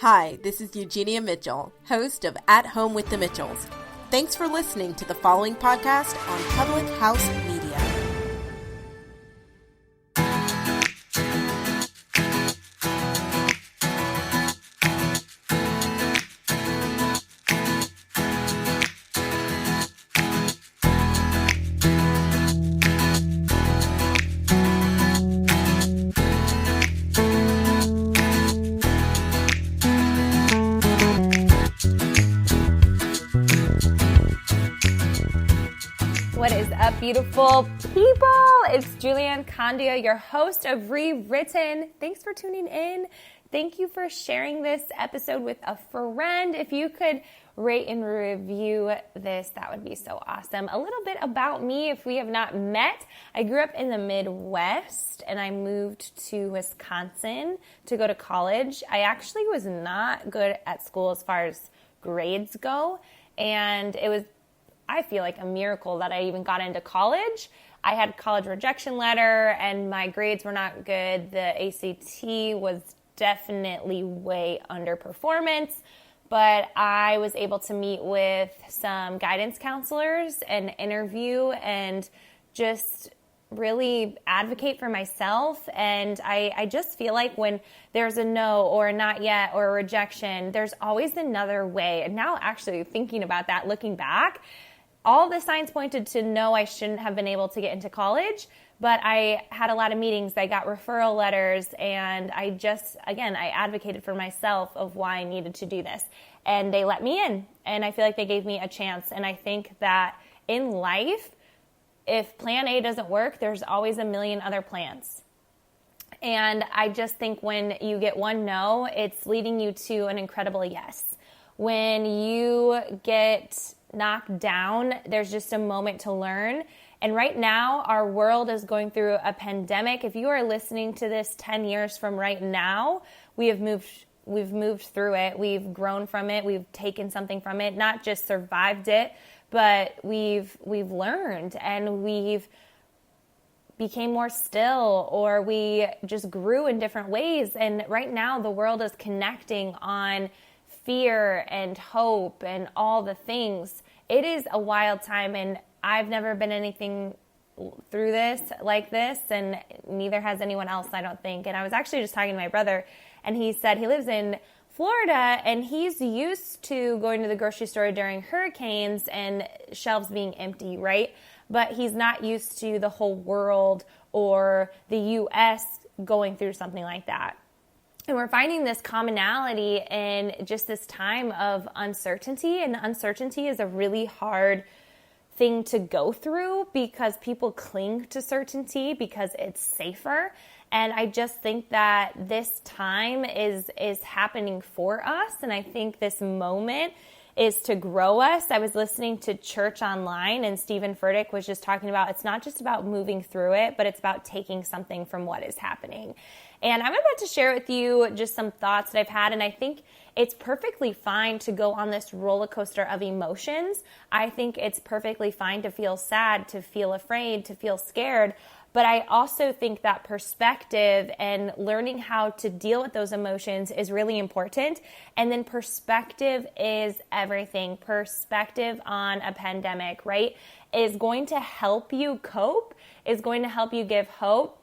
Hi, this is Eugenia Mitchell, host of At Home with the Mitchells. Thanks for listening to the following podcast on Public House Media. What is up, beautiful people? It's Julianne Condia, your host of Rewritten. Thanks for tuning in. Thank you for sharing this episode with a friend. If you could rate and review this, that would be so awesome. A little bit about me, if we have not met. I grew up in the Midwest and I moved to Wisconsin to go to college. I actually was not good at school as far as grades go, and it was, I feel like, a miracle that I even got into college. I had a college rejection letter and my grades were not good. The ACT was definitely way under performance, but I was able to meet with some guidance counselors and interview and just really advocate for myself. And I just feel like when there's a no or a not yet or a rejection, there's always another way. And now actually thinking about that, looking back, all the signs pointed to no, I shouldn't have been able to get into college, but I had a lot of meetings, I got referral letters, and I advocated for myself of why I needed to do this. And they let me in, and I feel like they gave me a chance. And I think that in life, if plan A doesn't work, there's always a million other plans. And I just think when you get one no, it's leading you to an incredible yes. When you get knocked down, there's just a moment to learn. And right now, our world is going through a pandemic. If you are listening to this 10 years from right now, we've moved through it. We've grown from it. We've taken something from it, not just survived it, but we've learned, and we've became more still, or we just grew in different ways. And right now, the world is connecting on fear and hope and all the things. It is a wild time, and I've never been anything through this like this, and neither has anyone else, I don't think. And I was actually just talking to my brother, and he said he lives in Florida, and he's used to going to the grocery store during hurricanes and shelves being empty, right? But he's not used to the whole world or the U.S. going through something like that. And we're finding this commonality in just this time of uncertainty. And uncertainty is a really hard thing to go through because people cling to certainty because it's safer. And I just think that this time is happening for us. And I think this moment is to grow us. I was listening to Church Online, and Stephen Furtick was just talking about it's not just about moving through it, but it's about taking something from what is happening. And I'm about to share with you just some thoughts that I've had, and I think it's perfectly fine to go on this roller coaster of emotions. I think it's perfectly fine to feel sad, to feel afraid, to feel scared. But I also think that perspective and learning how to deal with those emotions is really important. And then perspective is everything. Perspective on a pandemic, right, is going to help you cope, is going to help you give hope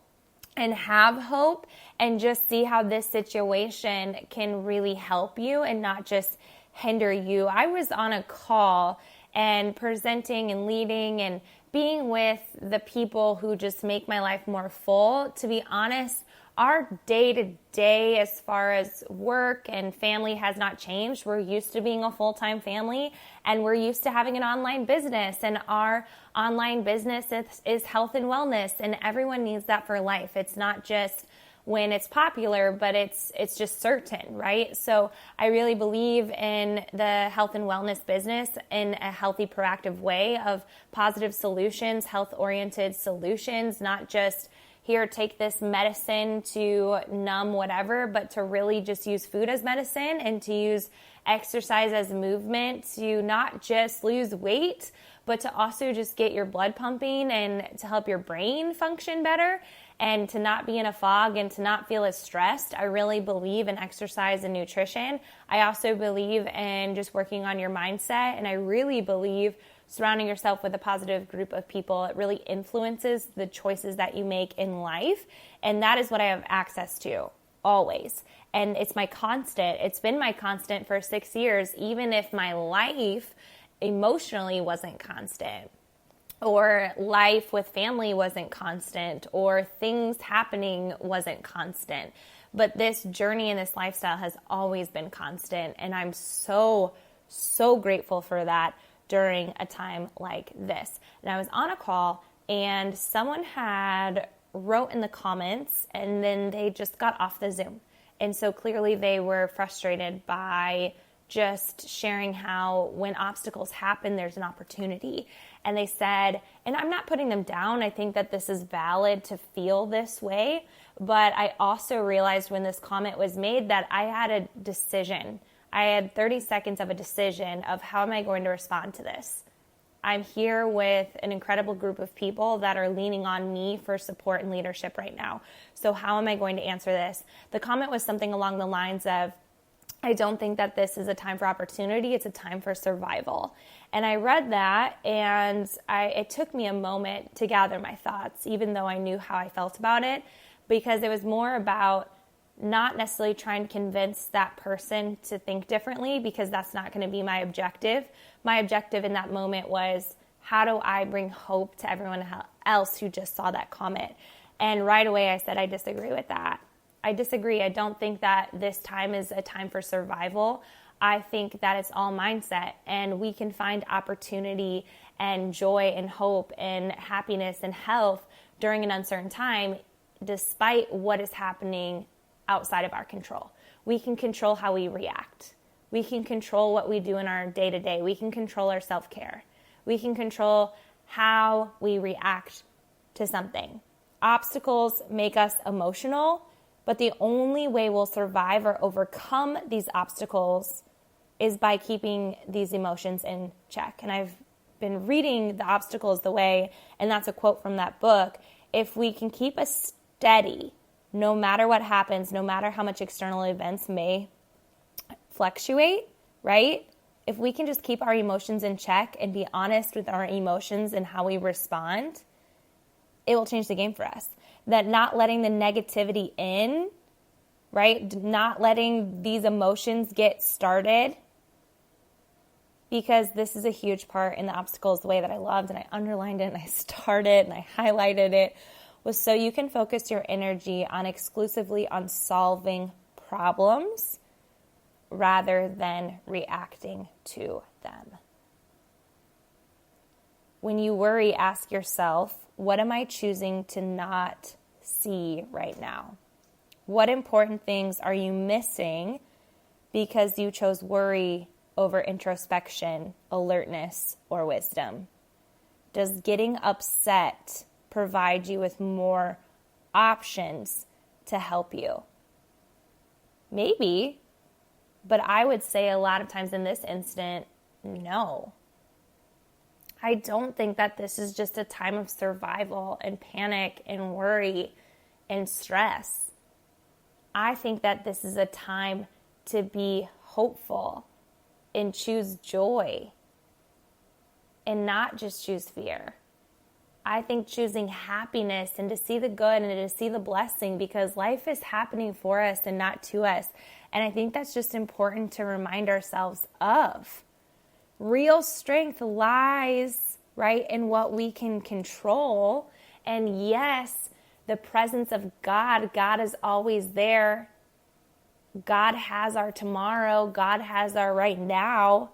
and have hope, and just see how this situation can really help you and not just hinder you. I was on a call and presenting and leading and being with the people who just make my life more full. To be honest, our day-to-day as far as work and family has not changed. We're used to being a full-time family, and we're used to having an online business, and our online business is health and wellness, and everyone needs that for life. It's not just when it's popular, but it's just certain, right? So I really believe in the health and wellness business in a healthy, proactive way of positive solutions, health-oriented solutions, not just here, take this medicine to numb whatever, but to really just use food as medicine and to use exercise as movement to not just lose weight, but to also just get your blood pumping and to help your brain function better. And to not be in a fog and to not feel as stressed, I really believe in exercise and nutrition. I also believe in just working on your mindset. And I really believe surrounding yourself with a positive group of people, it really influences the choices that you make in life. And that is what I have access to always. And it's my constant. It's been my constant for 6 years, even if my life emotionally wasn't constant, or life with family wasn't constant, or things happening wasn't constant. But this journey and this lifestyle has always been constant. And I'm so, so grateful for that during a time like this. And I was on a call and someone had wrote in the comments and then they just got off the Zoom. And so clearly they were frustrated by just sharing how when obstacles happen, there's an opportunity. And they said, and I'm not putting them down, I think that this is valid to feel this way, but I also realized when this comment was made that I had a decision. I had 30 seconds of a decision of how am I going to respond to this? I'm here with an incredible group of people that are leaning on me for support and leadership right now. So how am I going to answer this? The comment was something along the lines of, I don't think that this is a time for opportunity. It's a time for survival. And I read that and it took me a moment to gather my thoughts, even though I knew how I felt about it, because it was more about not necessarily trying to convince that person to think differently, because that's not going to be my objective. My objective in that moment was, how do I bring hope to everyone else who just saw that comment? And right away I said, I disagree with that. I disagree. I don't think that this time is a time for survival. I think that it's all mindset, and we can find opportunity and joy and hope and happiness and health during an uncertain time, despite what is happening outside of our control. We can control how we react. We can control what we do in our day-to-day. We can control our self-care. We can control how we react to something. Obstacles make us emotional, but the only way we'll survive or overcome these obstacles is by keeping these emotions in check. And I've been reading The Obstacle is the Way, and that's a quote from that book. If we can keep us steady, no matter what happens, no matter how much external events may fluctuate, right? If we can just keep our emotions in check and be honest with our emotions and how we respond, it will change the game for us. That not letting the negativity in, right? Not letting these emotions get started, because this is a huge part in The Obstacle is the Way that I loved, and I underlined it and I started and I highlighted it, was so you can focus your energy on exclusively on solving problems rather than reacting to them. When you worry, ask yourself, what am I choosing to not see right now? What important things are you missing because you chose worry over introspection, alertness, or wisdom? Does getting upset provide you with more options to help you? Maybe, but I would say a lot of times in this instant, no. I don't think that this is just a time of survival and panic and worry and stress. I think that this is a time to be hopeful and choose joy and not just choose fear. I think choosing happiness and to see the good and to see the blessing, because life is happening for us and not to us. And I think that's just important to remind ourselves of. Real strength lies, right, in what we can control. And yes, the presence of God is always there. God has our tomorrow. God has our right now.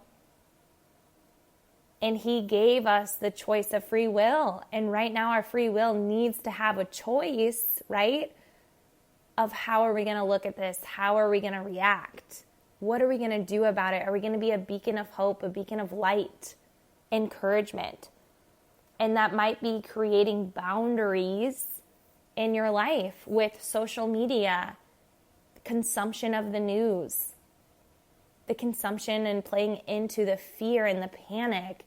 And He gave us the choice of free will. And right now our free will needs to have a choice, right, of how are we going to look at this? How are we going to react? What are we going to do about it? Are we going to be a beacon of hope, a beacon of light, encouragement? And that might be creating boundaries in your life with social media, consumption of the news, the consumption and playing into the fear and the panic.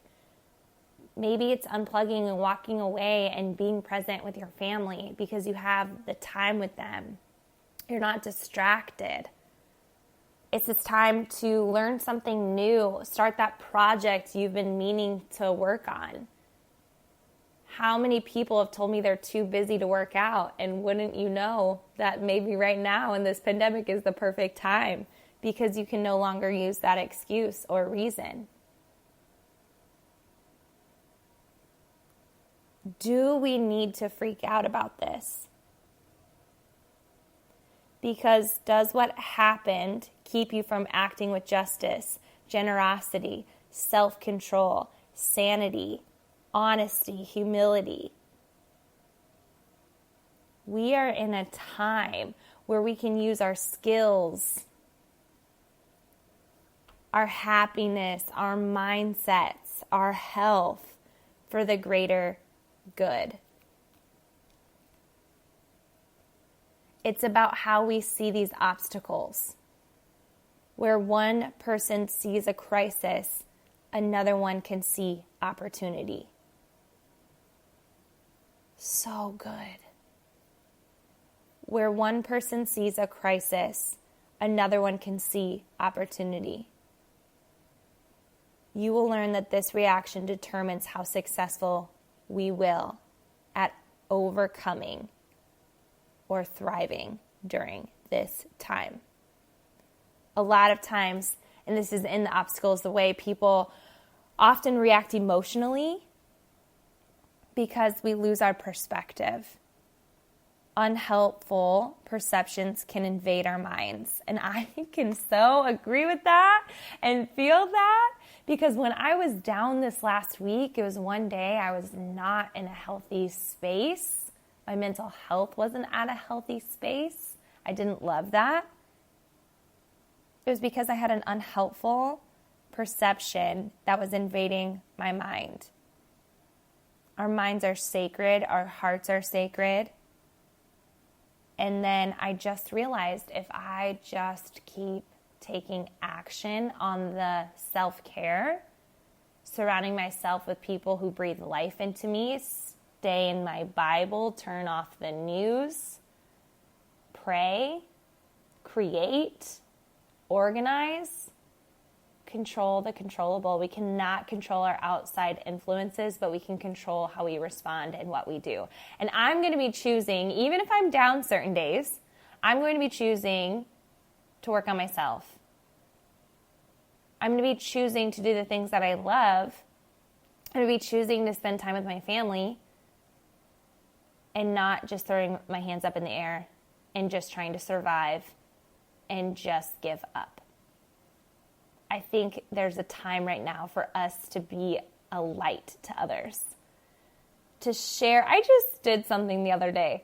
Maybe it's unplugging and walking away and being present with your family because you have the time with them. You're not distracted. It's this time to learn something new, start that project you've been meaning to work on. How many people have told me they're too busy to work out? And wouldn't you know that maybe right now in this pandemic is the perfect time because you can no longer use that excuse or reason. Do we need to freak out about this? Because does what happened keep you from acting with justice, generosity, self-control, sanity, honesty, humility? We are in a time where we can use our skills, our happiness, our mindsets, our health for the greater good. It's about how we see these obstacles. Where one person sees a crisis, another one can see opportunity. So good. Where one person sees a crisis, another one can see opportunity. You will learn that this reaction determines how successful we will at overcoming or thriving during this time. A lot of times, and this is in the obstacles, the way people often react emotionally because we lose our perspective. Unhelpful perceptions can invade our minds. And I can so agree with that and feel that because when I was down this last week, it was one day I was not in a healthy space. My mental health wasn't at a healthy space. I didn't love that. It was because I had an unhelpful perception that was invading my mind. Our minds are sacred. Our hearts are sacred. And then I just realized if I just keep taking action on the self-care, surrounding myself with people who breathe life into me, stay in my Bible, turn off the news, pray, create, organize, control the controllable. We cannot control our outside influences, but we can control how we respond and what we do. And I'm going to be choosing, even if I'm down certain days, I'm going to be choosing to work on myself. I'm going to be choosing to do the things that I love. I'm going to be choosing to spend time with my family and not just throwing my hands up in the air and just trying to survive and just give up. I think there's a time right now for us to be a light to others, to share. I just did something the other day.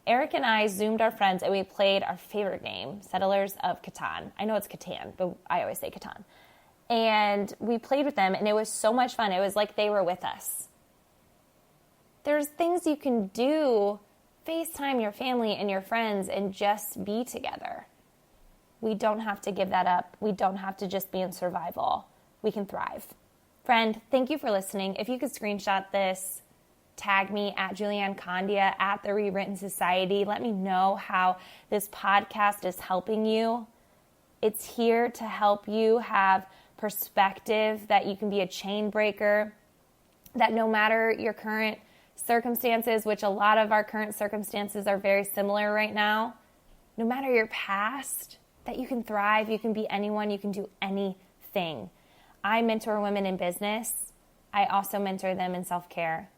Eric and I Zoomed our friends and we played our favorite game, Settlers of Catan. I know it's Catan, but I always say Catan. And we played with them and it was so much fun. It was like they were with us. There's things you can do, FaceTime your family and your friends and just be together. We don't have to give that up. We don't have to just be in survival. We can thrive. Friend, thank you for listening. If you could screenshot this, tag me at Julianne Condia at The Rewritten Society. Let me know how this podcast is helping you. It's here to help you have perspective, that you can be a chain breaker, that no matter your current circumstances, which a lot of our current circumstances are very similar right now, no matter your past, that you can thrive, you can be anyone, you can do anything. I mentor women in business. I also mentor them in self-care.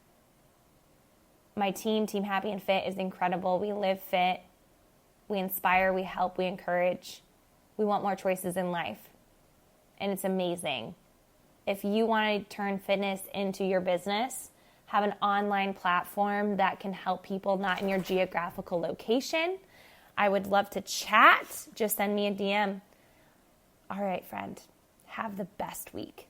My team, Team Happy and Fit, is incredible. We live fit. We inspire, we help, we encourage. We want more choices in life. And it's amazing. If you want to turn fitness into your business, have an online platform that can help people not in your geographical location, I would love to chat. Just send me a DM. All right, friend. Have the best week.